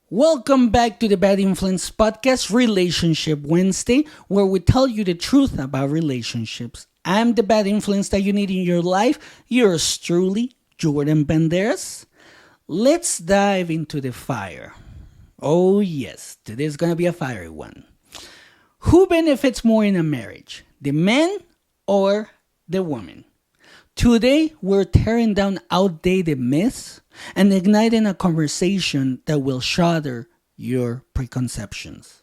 Welcome back to the Bad Influence Podcast, Relationship Wednesday, where we tell you the truth about relationships. I'm the bad influence that you need in your life. Yours truly, Jordan Banderas. Let's dive into the fire. Oh, yes, today's gonna be a fiery one. Who benefits more in a marriage, the man or the woman? Today, we're tearing down outdated myths and igniting a conversation that will shatter your preconceptions.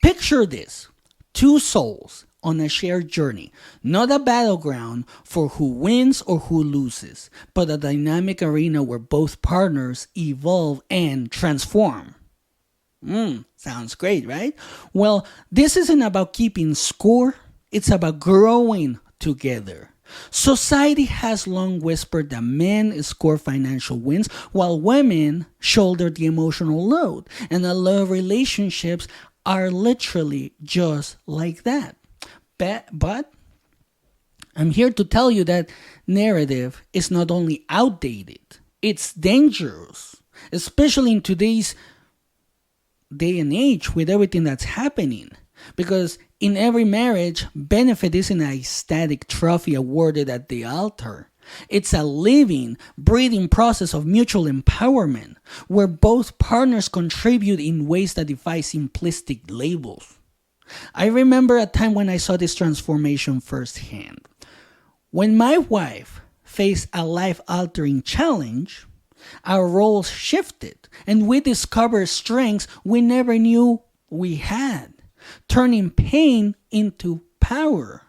Picture this: two souls on a shared journey, not a battleground for who wins or who loses, but a dynamic arena where both partners evolve and transform. Sounds great, right? Well, this isn't about keeping score, it's about growing together. Society has long whispered that men score financial wins while women shoulder the emotional load, and a lot of relationships are literally just like that. But I'm here to tell you that narrative is not only outdated, it's dangerous, especially in today's day and age with everything that's happening. Because in every marriage, benefit isn't a static trophy awarded at the altar. It's a living, breathing process of mutual empowerment where both partners contribute in ways that defy simplistic labels. I remember a time when I saw this transformation firsthand. When my wife faced a life-altering challenge, our roles shifted and we discovered strengths we never knew we had, turning pain into power.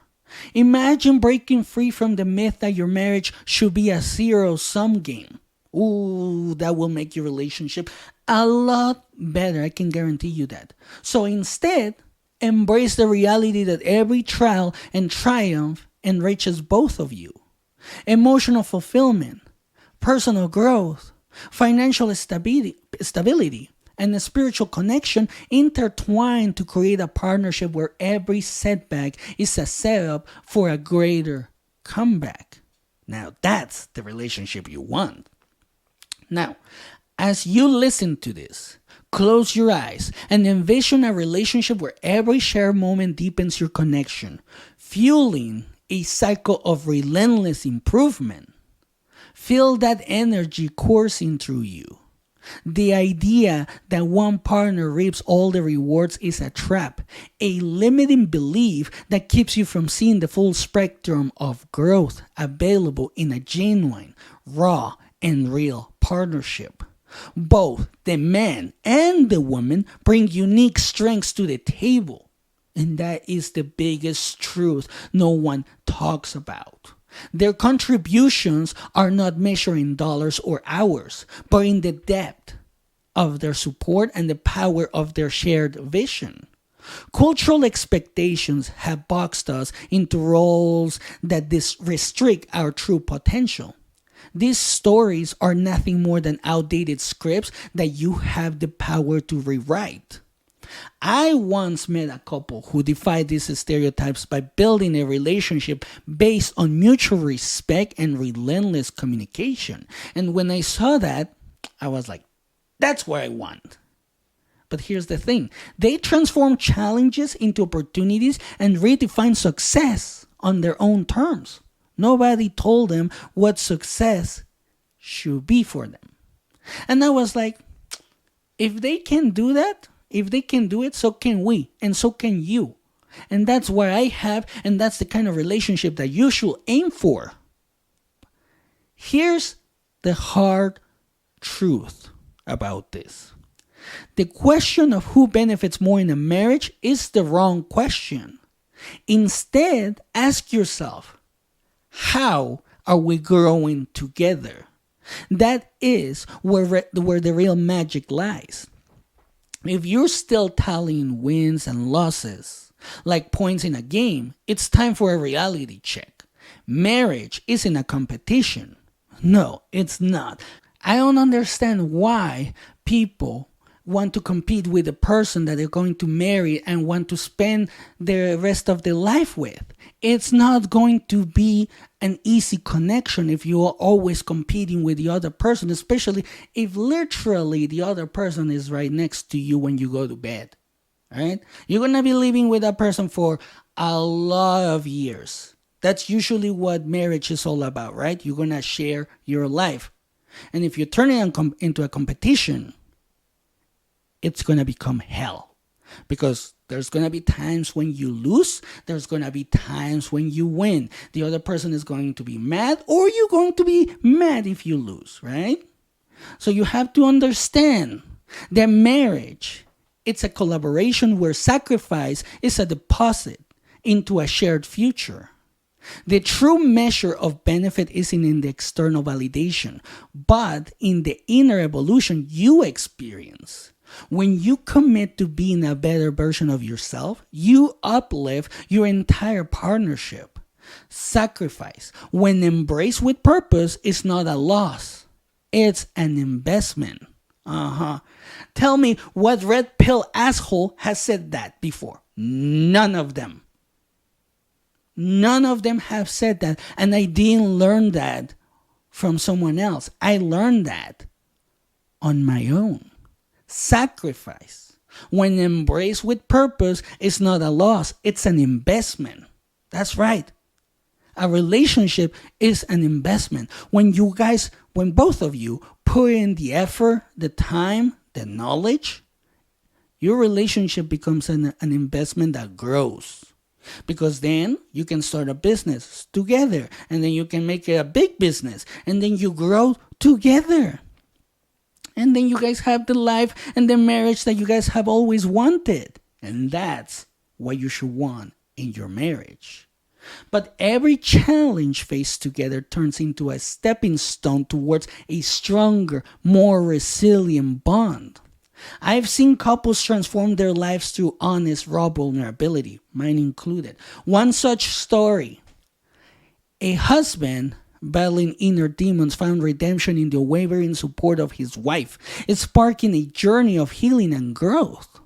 Imagine breaking free from the myth that your marriage should be a zero-sum game. Ooh, that will make your relationship a lot better. I can guarantee you that. So instead, embrace the reality that every trial and triumph enriches both of you. Emotional fulfillment, personal growth, financial stability, and a spiritual connection intertwine to create a partnership where every setback is a setup for a greater comeback. Now, that's the relationship you want. Now, as you listen to this, close your eyes and envision a relationship where every shared moment deepens your connection, fueling a cycle of relentless improvement. Feel that energy coursing through you. The idea that one partner reaps all the rewards is a trap, a limiting belief that keeps you from seeing the full spectrum of growth available in a genuine, raw, and real partnership. Both the man and the woman bring unique strengths to the table, and that is the biggest truth no one talks about. Their contributions are not measured in dollars or hours, but in the depth of their support and the power of their shared vision. Cultural expectations have boxed us into roles that restrict our true potential. These stories are nothing more than outdated scripts that you have the power to rewrite. I once met a couple who defied these stereotypes by building a relationship based on mutual respect and relentless communication. And when I saw that, I was like, that's what I want. But here's the thing. They transform challenges into opportunities and redefine success on their own terms. Nobody told them what success should be for them. And I was like, if they can do that, if they can do it, so can we, and so can you. And that's what I have, and that's the kind of relationship that you should aim for. Here's the hard truth about this. The question of who benefits more in a marriage is the wrong question. Instead, ask yourself, how are we growing together? That is where the real magic lies. If you're still tallying wins and losses, like points in a game, it's time for a reality check. Marriage isn't a competition. No, it's not. I don't understand why people want to compete with the person that they're going to marry and want to spend the rest of their life with. It's not going to be an easy connection if you are always competing with the other person, especially if literally the other person is right next to you when you go to bed. Right? You're going to be living with that person for a lot of years. That's usually what marriage is all about, right? You're going to share your life. And if you turn it into a competition, it's going to become hell. Because there's going to be times when you lose. There's going to be times when you win. The other person is going to be mad, or you're going to be mad if you lose, right? So you have to understand that marriage, it's a collaboration where sacrifice is a deposit into a shared future. The true measure of benefit isn't in the external validation, but in the inner evolution you experience. When you commit to being a better version of yourself, you uplift your entire partnership. Sacrifice, when embraced with purpose, is not a loss. It's an investment. Tell me what red pill asshole has said that before. None of them. None of them have said that. And I didn't learn that from someone else. I learned that on my own. Sacrifice, when embraced with purpose, is not a loss. It's an investment. That's right. A relationship is an investment. When both of you put in the effort, the time, the knowledge, your relationship becomes an investment that grows. Because then you can start a business together, and then you can make it a big business, and then you grow together. And then you guys have the life and the marriage that you guys have always wanted. And that's what you should want in your marriage. But every challenge faced together turns into a stepping stone towards a stronger, more resilient bond. I've seen couples transform their lives through honest, raw vulnerability, mine included. One such story: a husband battling inner demons found redemption in the unwavering support of his wife, sparking a journey of healing and growth.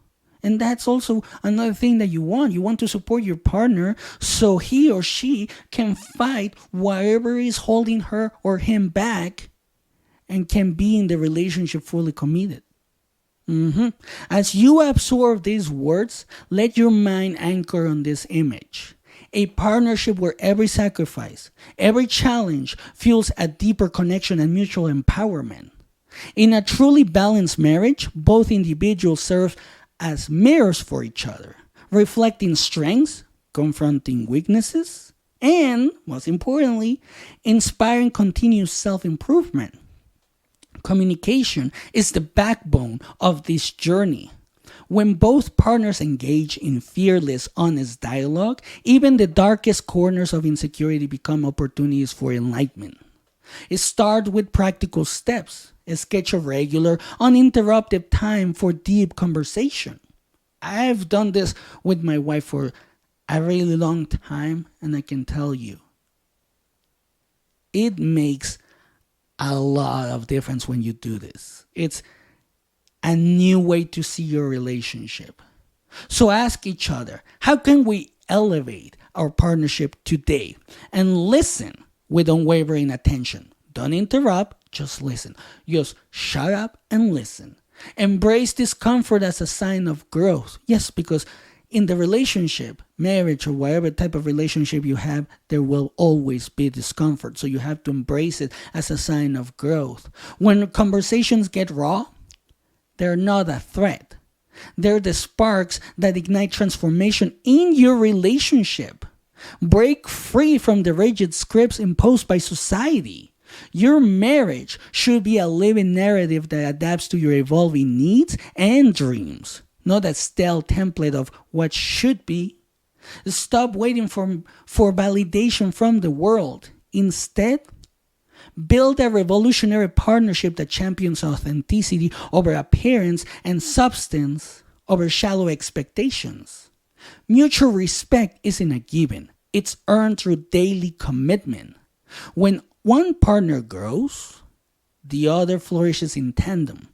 And that's also another thing that you want. You want to support your partner so he or she can fight whatever is holding her or him back and can be in the relationship fully committed. As you absorb these words, let your mind anchor on this image. A partnership where every sacrifice, every challenge fuels a deeper connection and mutual empowerment. In a truly balanced marriage, both individuals serve as mirrors for each other, reflecting strengths, confronting weaknesses, and, most importantly, inspiring continuous self-improvement. Communication is the backbone of this journey. When both partners engage in fearless, honest dialogue, even the darkest corners of insecurity become opportunities for enlightenment. Start with practical steps. Sketch a regular, uninterrupted time for deep conversation. I've done this with my wife for a really long time, and I can tell you, it makes a lot of difference when you do this. It's a new way to see your relationship. So ask each other, how can we elevate our partnership today? And listen with unwavering attention. Don't interrupt, just listen. Just shut up and listen. Embrace discomfort as a sign of growth. Yes, because in the relationship, marriage, or whatever type of relationship you have, there will always be discomfort. So you have to embrace it as a sign of growth. When conversations get raw, they're not a threat. They're the sparks that ignite transformation in your relationship. Break free from the rigid scripts imposed by society. Your marriage should be a living narrative that adapts to your evolving needs and dreams, not a stale template of what should be. Stop waiting for validation from the world. Instead, build a revolutionary partnership that champions authenticity over appearance and substance over shallow expectations. Mutual respect isn't a given. It's earned through daily commitment. When one partner grows, the other flourishes in tandem.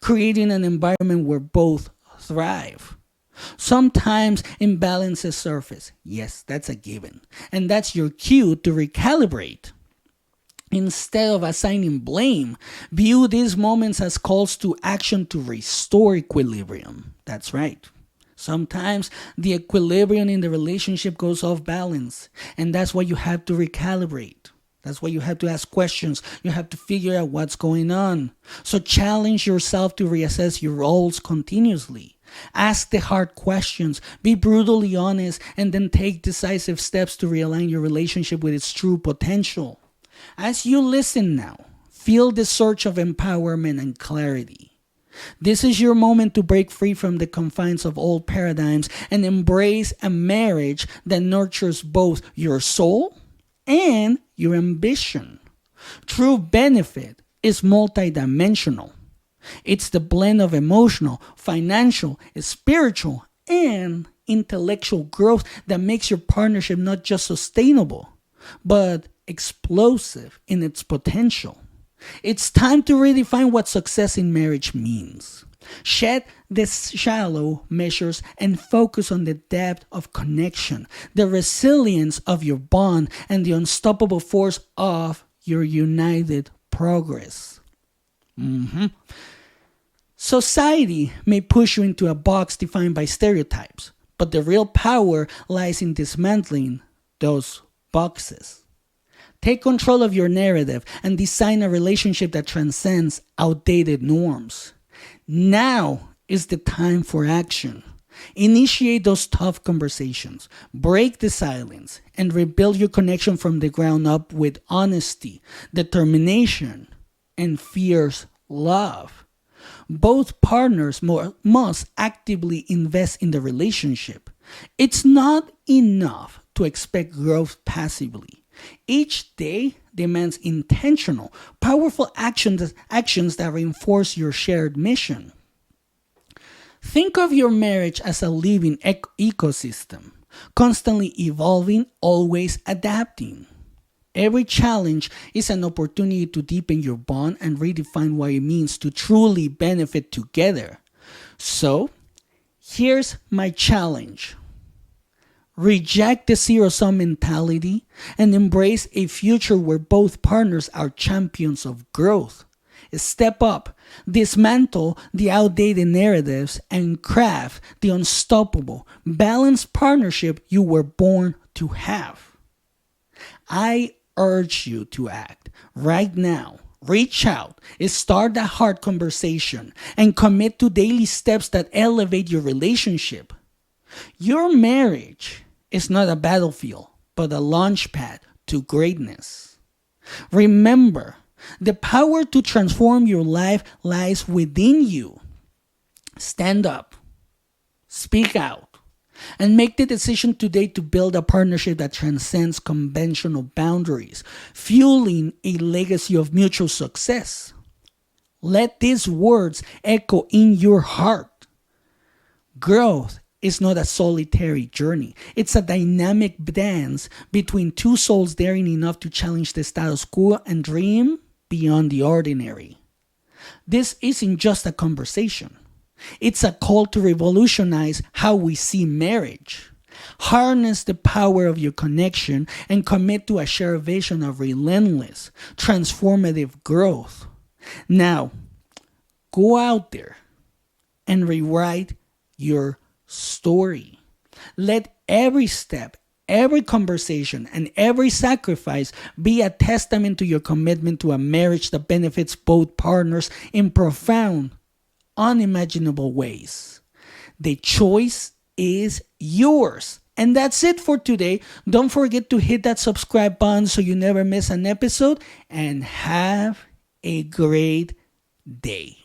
creating an environment where both thrive. Sometimes imbalances surface. Yes, that's a given. And that's your cue to recalibrate. Instead of assigning blame, view these moments as calls to action to restore equilibrium. That's right. Sometimes the equilibrium in the relationship goes off balance, and that's why you have to recalibrate. That's why you have to ask questions. You have to figure out what's going on. So challenge yourself to reassess your roles continuously. Ask the hard questions, be brutally honest, and then take decisive steps to realign your relationship with its true potential. As you listen now, feel the surge of empowerment and clarity. This is your moment to break free from the confines of old paradigms and embrace a marriage that nurtures both your soul and your ambition. True benefit is multidimensional. It's the blend of emotional, financial, spiritual, and intellectual growth that makes your partnership not just sustainable, but explosive in its potential. It's time to redefine what success in marriage means. Shed the shallow measures and focus on the depth of connection, the resilience of your bond, and the unstoppable force of your united progress. Society may push you into a box defined by stereotypes, but the real power lies in dismantling those boxes. Take control of your narrative and design a relationship that transcends outdated norms. Now is the time for action. Initiate those tough conversations, break the silence, and rebuild your connection from the ground up with honesty, determination, and fierce love. Both partners must actively invest in the relationship. It's not enough to expect growth passively. Each day demands intentional, powerful actions that reinforce your shared mission. Think of your marriage as a living ecosystem, constantly evolving, always adapting. Every challenge is an opportunity to deepen your bond and redefine what it means to truly benefit together. So, here's my challenge. Reject the zero-sum mentality and embrace a future where both partners are champions of growth. Step up, dismantle the outdated narratives, and craft the unstoppable, balanced partnership you were born to have. I urge you to act right now. Reach out, start that hard conversation, and commit to daily steps that elevate your relationship. Your marriage is not a battlefield, but a launch pad to greatness. Remember, the power to transform your life lies within you. Stand up, speak out, and make the decision today to build a partnership that transcends conventional boundaries, fueling a legacy of mutual success. Let these words echo in your heart. Growth is not a solitary journey. It's a dynamic dance between two souls daring enough to challenge the status quo and dream beyond the ordinary. This isn't just a conversation. It's a call to revolutionize how we see marriage. Harness the power of your connection and commit to a shared vision of relentless, transformative growth. Now, go out there and rewrite your story. Let every step, every conversation, and every sacrifice be a testament to your commitment to a marriage that benefits both partners in profound, unimaginable ways. The choice is yours. And that's it for today. Don't forget to hit that subscribe button so you never miss an episode, and have a great day.